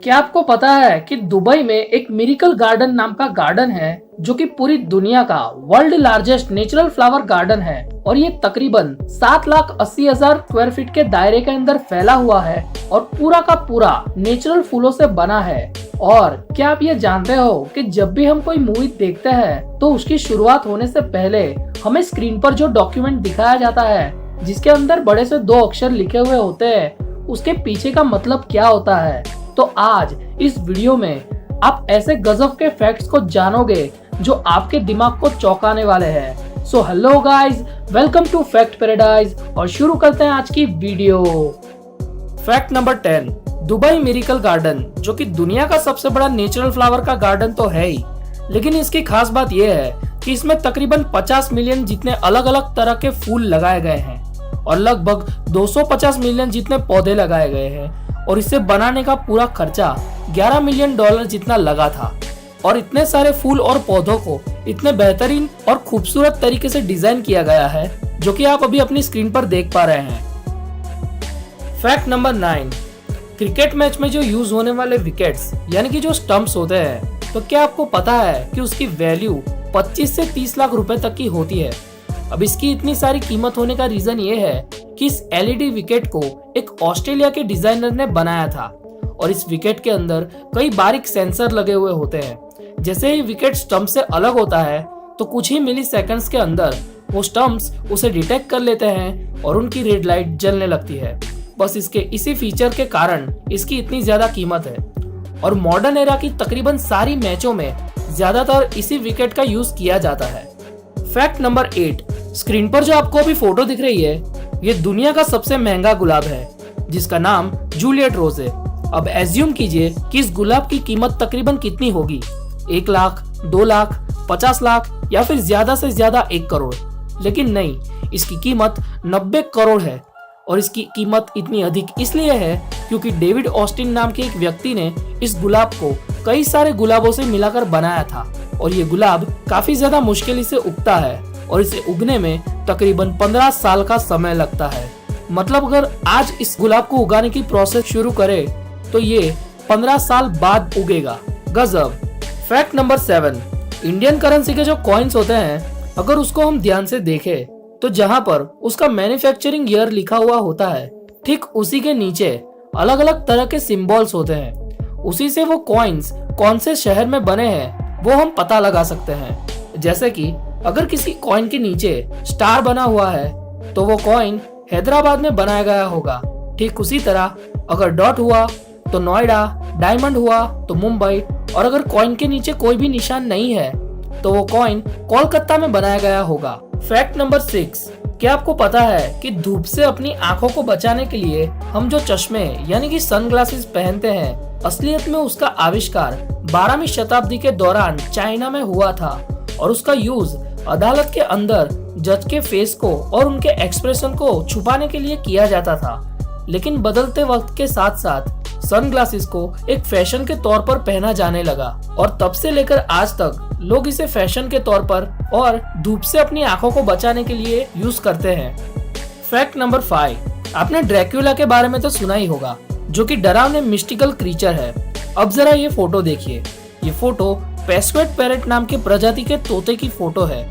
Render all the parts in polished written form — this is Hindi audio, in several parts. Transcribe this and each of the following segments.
क्या आपको पता है कि दुबई में एक मिरेकल गार्डन नाम का गार्डन है जो कि पूरी दुनिया का world largest natural flower garden है और ये तकरीबन 7,80,000 स्क्वायर फीट के दायरे के अंदर फैला हुआ है और पूरा का पूरा नेचुरल फूलों से बना है। और क्या आप ये जानते हो कि जब भी हम कोई मूवी देखते हैं तो उसकी शुरुआत होने से पहले हमें स्क्रीन पर जो डॉक्यूमेंट दिखाया जाता है जिसके अंदर बड़े से 2 अक्षर लिखे हुए होते हैं, उसके पीछे का मतलब क्या होता है। तो आज इस वीडियो में आप ऐसे गजब के फैक्ट्स को जानोगे जो आपके दिमाग को चौंकाने वाले हैं। So hello guys, welcome to fact paradise और शुरू करते हैं आज की video. Fact number 10, Dubai miracle garden जो कि दुनिया का सबसे बड़ा नेचुरल फ्लावर का गार्डन तो है ही, लेकिन इसकी खास बात यह है कि इसमें तकरीबन 50 मिलियन जितने अलग अलग तरह के फूल लगाए गए हैं और लगभग 250 मिलियन जितने पौधे लगाए गए हैं और इसे बनाने का पूरा खर्चा $11 मिलियन जितना लगा था। और इतने सारे फूल और पौधों को इतने बेहतरीन और खूबसूरत तरीके से डिजाइन किया गया है जो कि आप अभी अपनी स्क्रीन पर देख पा रहे हैं। फैक्ट नंबर 9, क्रिकेट मैच में जो यूज होने वाले विकेट्स यानी कि जो स्टंप्स होते हैं, तो क्या आपको पता है कि उसकी वैल्यू 25 से 30 लाख रुपए तक की होती है। अब इसकी इतनी सारी कीमत होने का रीजन ये है कि इस एलईडी विकेट को एक ऑस्ट्रेलिया के डिजाइनर ने बनाया था और इस विकेट के अंदर कई बारीक सेंसर लगे हुए होते हैं। जैसे ही विकेट स्टंप से अलग होता है तो कुछ ही मिली सेकंड्स के अंदर वो स्टंप्स उसे डिटेक्ट कर लेते हैं और उनकी रेड लाइट जलने लगती है। बस इसके इसी फीचर के कारण इसकी इतनी ज्यादा कीमत है और मॉडर्न एरा की तकरीबन सारी मैचों में ज्यादातर इसी विकेट का यूज किया जाता है। फैक्ट नंबर 8, स्क्रीन पर जो आपको अभी फोटो दिख रही है ये दुनिया का सबसे महंगा गुलाब है जिसका नाम जूलियट रोज है। अब एज्यूम कीजिए कि इस गुलाब की कीमत तकरीबन कितनी होगी, 1 लाख, 2 लाख, 50 लाख या फिर ज्यादा से ज्यादा 1 करोड़। लेकिन नहीं, इसकी कीमत 90 करोड़ है और इसकी कीमत इतनी अधिक इसलिए है क्योंकि डेविड ऑस्टिन नाम के एक व्यक्ति ने इस गुलाब को कई सारे गुलाबों से मिलाकर बनाया था और ये गुलाब काफी ज्यादा मुश्किल से उगता है और इसे उगने में तकरीबन 15 साल का समय लगता है। मतलब अगर आज इस गुलाब को उगाने की प्रोसेस शुरू करे तो ये 15 साल बाद उगेगा। गजब। फैक्ट नंबर 7, इंडियन करेंसी के जो कॉइन्स होते हैं अगर उसको हम ध्यान से देखें तो जहां पर उसका मैन्युफैक्चरिंग ईयर लिखा हुआ होता है ठीक उसी के नीचे अलग अलग तरह के सिंबल्स होते हैं। उसी से वो कॉइन्स कौन से शहर में बने हैं वो हम पता लगा सकते हैं। जैसे कि अगर किसी कॉइन के नीचे स्टार बना हुआ है तो वो कॉइन हैदराबाद में बनाया गया होगा। ठीक उसी तरह अगर डॉट हुआ तो नोएडा, डायमंड हुआ तो मुंबई और अगर कॉइन के नीचे कोई भी निशान नहीं है तो वो कॉइन कोलकाता में बनाया गया होगा। फैक्ट नंबर 6, क्या आपको पता है कि धूप से अपनी आंखों को बचाने के लिए हम जो चश्मे यानी कि सनग्लासेस पहनते हैं, असलियत में उसका आविष्कार 12वीं शताब्दी के दौरान चाइना में हुआ था और उसका यूज अदालत के अंदर जज के फेस को और उनके एक्सप्रेशन को छुपाने के लिए किया जाता था। लेकिन बदलते वक्त के साथ साथ सनग्लासेस को एक फैशन के तौर पर पहना जाने लगा और तब से लेकर आज तक लोग इसे फैशन के तौर पर और धूप से अपनी आंखों को बचाने के लिए यूज करते हैं। फैक्ट नंबर 5, आपने ड्रैक्युला के बारे में तो सुना ही होगा जो कि डरावने मिस्टिकल क्रीचर है। अब जरा ये फोटो देखिए। ये फोटो पेस्क्वेट पैरेट नाम के प्रजाति के तोते की फोटो है,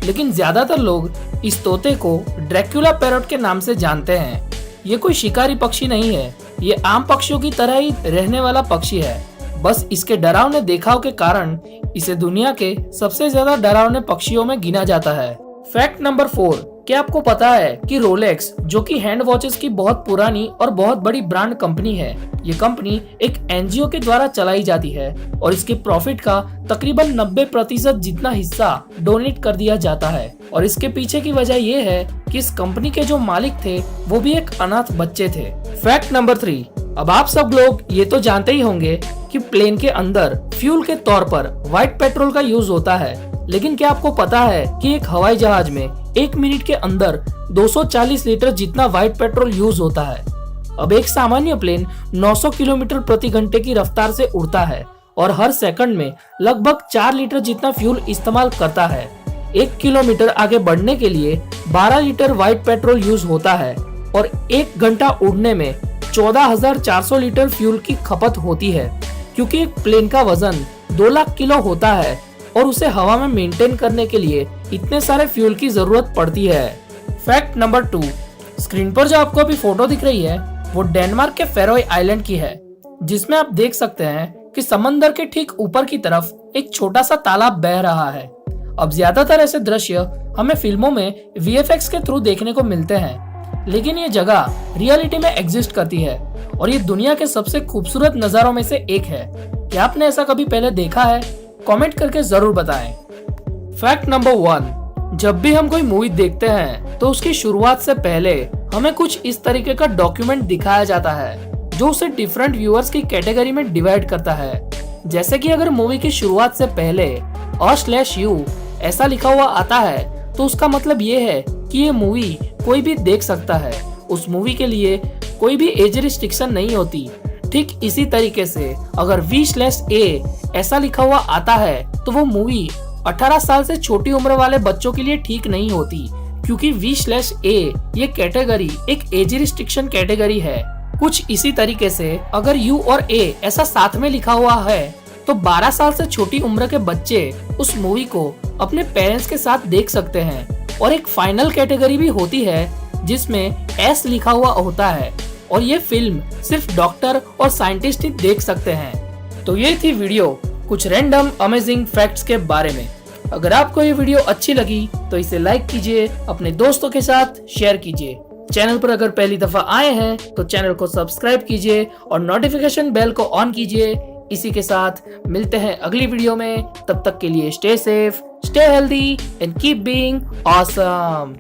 लेकिन ज्यादातर लोग इस तोते को ड्रैक्युला पैरेट के नाम से जानते हैं। ये कोई शिकारी पक्षी नहीं है, ये आम पक्षियों की तरह ही रहने वाला पक्षी है। बस इसके डरावने देखाव के कारण इसे दुनिया के सबसे ज्यादा डरावने पक्षियों में गिना जाता है। फैक्ट नंबर 4, क्या आपको पता है कि रोलेक्स जो कि हैंड वॉचेस की बहुत पुरानी और बहुत बड़ी ब्रांड कंपनी है, ये कंपनी एक एनजीओ के द्वारा चलाई जाती है और इसके प्रॉफिट का तकरीबन 90% जितना हिस्सा डोनेट कर दिया जाता है। और इसके पीछे की वजह ये है कि इस कंपनी के जो मालिक थे वो भी एक अनाथ बच्चे थे। फैक्ट नंबर 3, अब आप सब लोग ये तो जानते ही होंगे कि प्लेन के अंदर फ्यूल के तौर पर व्हाइट पेट्रोल का यूज होता है, लेकिन क्या आपको पता है कि एक हवाई जहाज में 1 मिनट के अंदर 240 लीटर जितना व्हाइट पेट्रोल यूज होता है। अब एक सामान्य प्लेन 900 किलोमीटर प्रति घंटे की रफ्तार से उड़ता है और हर सेकंड में लगभग 4 लीटर जितना फ्यूल इस्तेमाल करता है। 1 किलोमीटर आगे बढ़ने के लिए 12 लीटर व्हाइट पेट्रोल यूज होता है और 1 घंटा उड़ने में 14,400 लीटर फ्यूल की खपत होती है, क्योंकि एक प्लेन का वजन 2 लाख किलो होता है और उसे हवा में मेंटेन करने के लिए इतने सारे फ्यूल की जरूरत पड़ती है। फैक्ट नंबर 2, स्क्रीन पर जो आपको अभी फोटो दिख रही है वो डेनमार्क के फेरोए आइलैंड की है, जिसमें आप देख सकते हैं कि समंदर के ठीक ऊपर की तरफ एक छोटा सा तालाब बह रहा है। अब ज्यादातर ऐसे दृश्य हमें फिल्मों में VFX के थ्रू देखने को मिलते हैं, लेकिन ये जगह रियलिटी में एग्जिस्ट करती है और ये दुनिया के सबसे खूबसूरत नजारों में से एक है। क्या आपने ऐसा कभी पहले देखा है? कमेंट करके जरूर बताएं। फैक्ट नंबर 1, जब भी हम कोई मूवी देखते हैं तो उसकी शुरुआत से पहले हमें कुछ इस तरीके का डॉक्यूमेंट दिखाया जाता है जो उसे डिफरेंट व्यूअर्स की कैटेगरी में डिवाइड करता है। जैसे कि अगर मूवी की शुरुआत से पहले /U ऐसा लिखा हुआ आता है तो उसका मतलब ये है कि ये मूवी कोई भी देख सकता है। उस मूवी के लिए कोई भी एज रिस्ट्रिक्शन नहीं होती। ठीक इसी तरीके से अगर V/A ऐसा लिखा हुआ आता है तो वो मूवी 18 साल से छोटी उम्र वाले बच्चों के लिए ठीक नहीं होती, क्योंकि V/A ये कैटेगरी एक एज रिस्ट्रिक्शन कैटेगरी है। कुछ इसी तरीके से अगर U और A ऐसा साथ में लिखा हुआ है तो 12 साल से छोटी उम्र के बच्चे उस मूवी को अपने पेरेंट्स के साथ देख सकते हैं। और एक फाइनल कैटेगरी भी होती है जिसमें S लिखा हुआ होता है और ये फिल्म सिर्फ डॉक्टर और साइंटिस्ट ही देख सकते हैं। तो ये थी वीडियो कुछ रैंडम अमेजिंग फैक्ट्स के बारे में। अगर आपको ये वीडियो अच्छी लगी तो इसे लाइक कीजिए, अपने दोस्तों के साथ शेयर कीजिए। चैनल पर अगर पहली दफा आए हैं तो चैनल को सब्सक्राइब कीजिए और नोटिफिकेशन बेल को ऑन कीजिए। इसी के साथ मिलते हैं अगली वीडियो में। तब तक के लिए stay safe, stay healthy and keep being awesome.